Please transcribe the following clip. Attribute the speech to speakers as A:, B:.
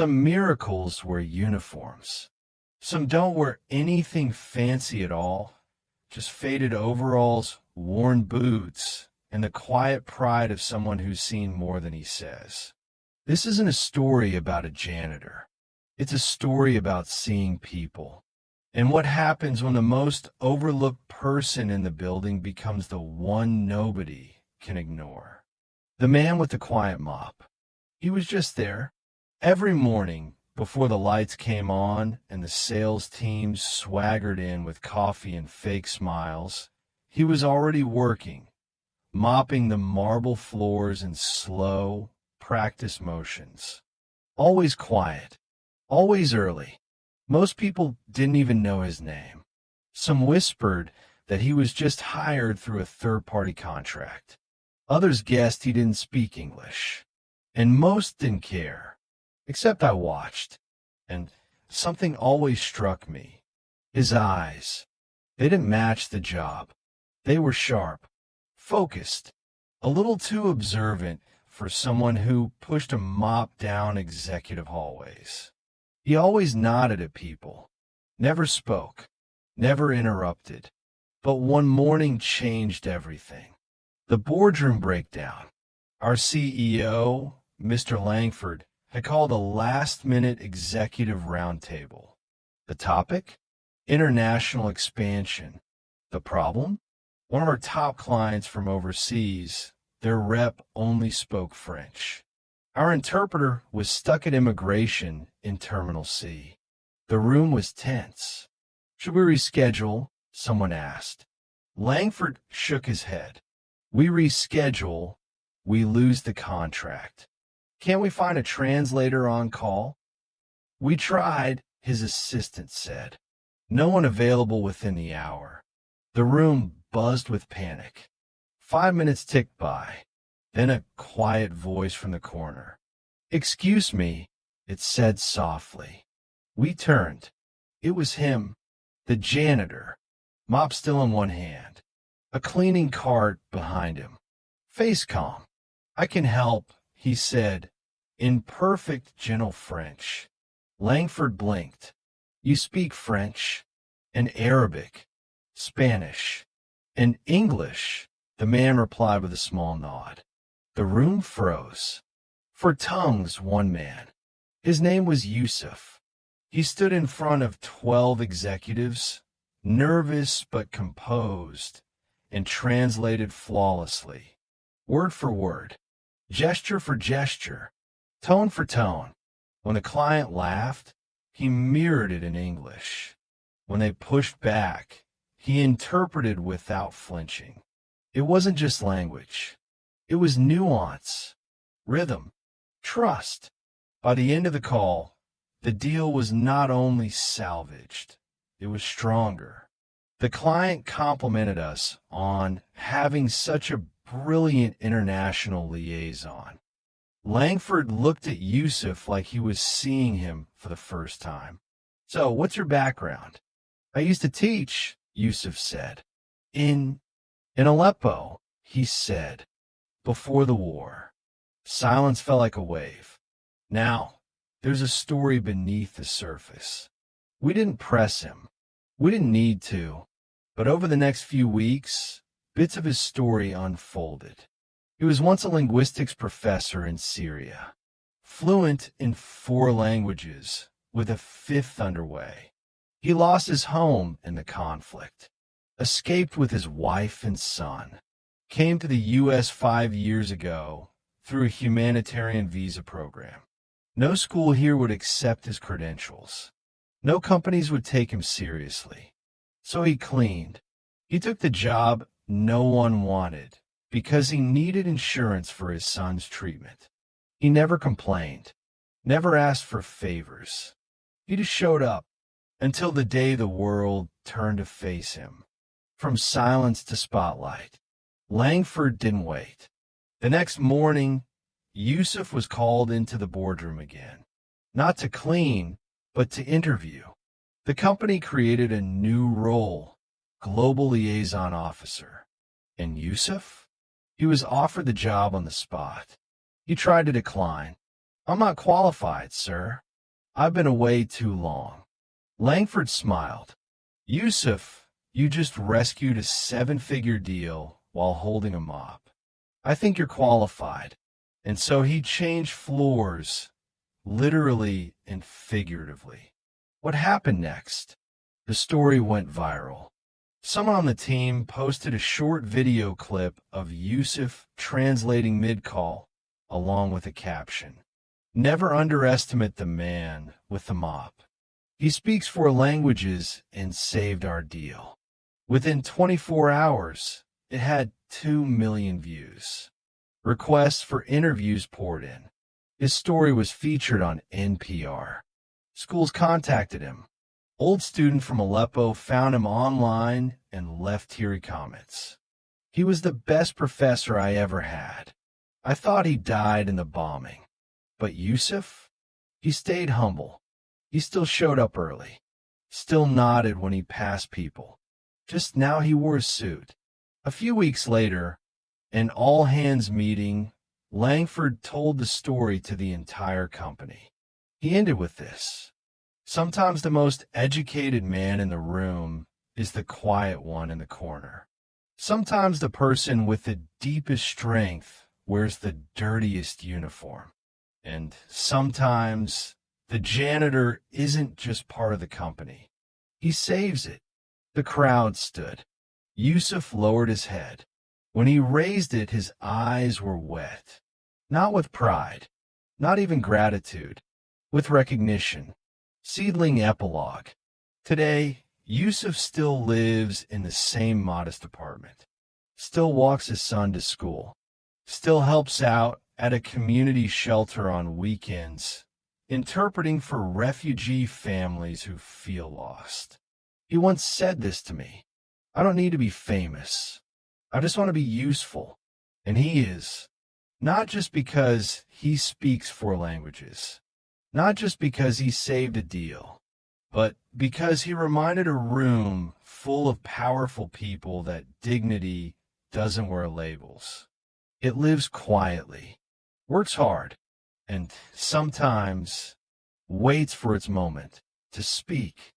A: Some miracles wear uniforms. Some don't wear anything fancy at all, just faded overalls, worn boots, and the quiet pride of someone who's seen more than he says. This isn't a story about a janitor. It's a story about seeing people. And what happens when the most overlooked person in the building becomes the one nobody can ignore. The man with the quiet mop. He was just there. Every morning, before the lights came on and the sales teams swaggered in with coffee and fake smiles, he was already working, mopping the marble floors in slow, practice motions. Always quiet, always early. Most people didn't even know his name. Some whispered that he was just hired through a third-party contract. Others guessed he didn't speak English. And most didn't care. Except I watched. And something always struck me. His eyes. They didn't match the job. They were sharp, focused, a little too observant for someone who pushed a mop down executive hallways. He always nodded at people, never spoke, never interrupted. But one morning changed everything. The boardroom breakdown. Our CEO, Mr. Langford, had called a last-minute executive roundtable. The topic? International expansion. The problem? One of our top clients from overseas, their rep only spoke French. Our interpreter was stuck at immigration in Terminal C. The room was tense. Should we reschedule? Someone asked. Langford shook his head. We reschedule, we lose the contract. Can't we find a translator on call? We tried, his assistant said. No one available within the hour. The room buzzed with panic. 5 minutes ticked by. Then a quiet voice from the corner. Excuse me, it said softly. We turned. It was him, the janitor, mop still in one hand, a cleaning cart behind him. Face calm. I can help, he said, in perfect, gentle French. Langford blinked. You speak French, and Arabic, Spanish, and English, the man replied with a small nod. The room froze. For tongues, one man. His name was Yusuf. He stood in front of 12 executives, nervous but composed, and translated flawlessly. Word for word, gesture for gesture, tone for tone. When the client laughed, he mirrored it in English. When they pushed back, he interpreted without flinching. It wasn't just language. It was nuance, rhythm, trust. By the end of the call, the deal was not only salvaged, it was stronger. The client complimented us on having such a brilliant international liaison. Langford looked at Yusuf like he was seeing him for the first time. So, what's your background? I used to teach, Yusuf said. In Aleppo, he said. Before the war. Silence felt like a wave. Now, there's a story beneath the surface. We didn't press him. We didn't need to. But over the next few weeks, bits of his story unfolded. He was once a linguistics professor in Syria, fluent in 4 languages, with a 5th underway. He lost his home in the conflict, escaped with his wife and son, came to the U.S. 5 years ago through a humanitarian visa program. No school here would accept his credentials. No companies would take him seriously. So he cleaned. He took the job no one wanted because he needed insurance for his son's treatment. He never complained, never asked for favors. He just showed up until the day the world turned to face him. From silence to spotlight. Langford didn't wait. The next morning, Yusuf was called into the boardroom again. Not to clean, but to interview. The company created a new role, Global Liaison Officer. And Yusuf? He was offered the job on the spot. He tried to decline. I'm not qualified, sir. I've been away too long. Langford smiled. Yusuf, you just rescued a seven-figure deal while holding a mop. I think you're qualified. And so he changed floors, literally and figuratively. What happened next? The story went viral. Someone on the team posted a short video clip of Yusuf translating mid-call, along with a caption. Never underestimate the man with the mop. He speaks four languages and saved our deal. Within 24 hours, it had 2 million views. Requests for interviews poured in. His story was featured on NPR. Schools contacted him. Old student from Aleppo found him online and left teary comments. He was the best professor I ever had. I thought he died in the bombing. But Yusuf? He stayed humble. He still showed up early. Still nodded when he passed people. Just now he wore a suit. A few weeks later, an all-hands meeting, Langford told the story to the entire company. He ended with this. Sometimes the most educated man in the room is the quiet one in the corner. Sometimes the person with the deepest strength wears the dirtiest uniform. And sometimes the janitor isn't just part of the company. He saves it. The crowd stood. Yusuf lowered his head. When he raised it, his eyes were wet. Not with pride, not even gratitude, with recognition. Seedling epilogue. Today, Yusuf still lives in the same modest apartment, still walks his son to school, still helps out at a community shelter on weekends, interpreting for refugee families who feel lost. He once said this to me. I don't need to be famous. I just want to be useful. And he is. Not just because he speaks four languages. Not just because he saved a deal, but because he reminded a room full of powerful people that dignity doesn't wear labels. It lives quietly, works hard, and sometimes waits for its moment to speak.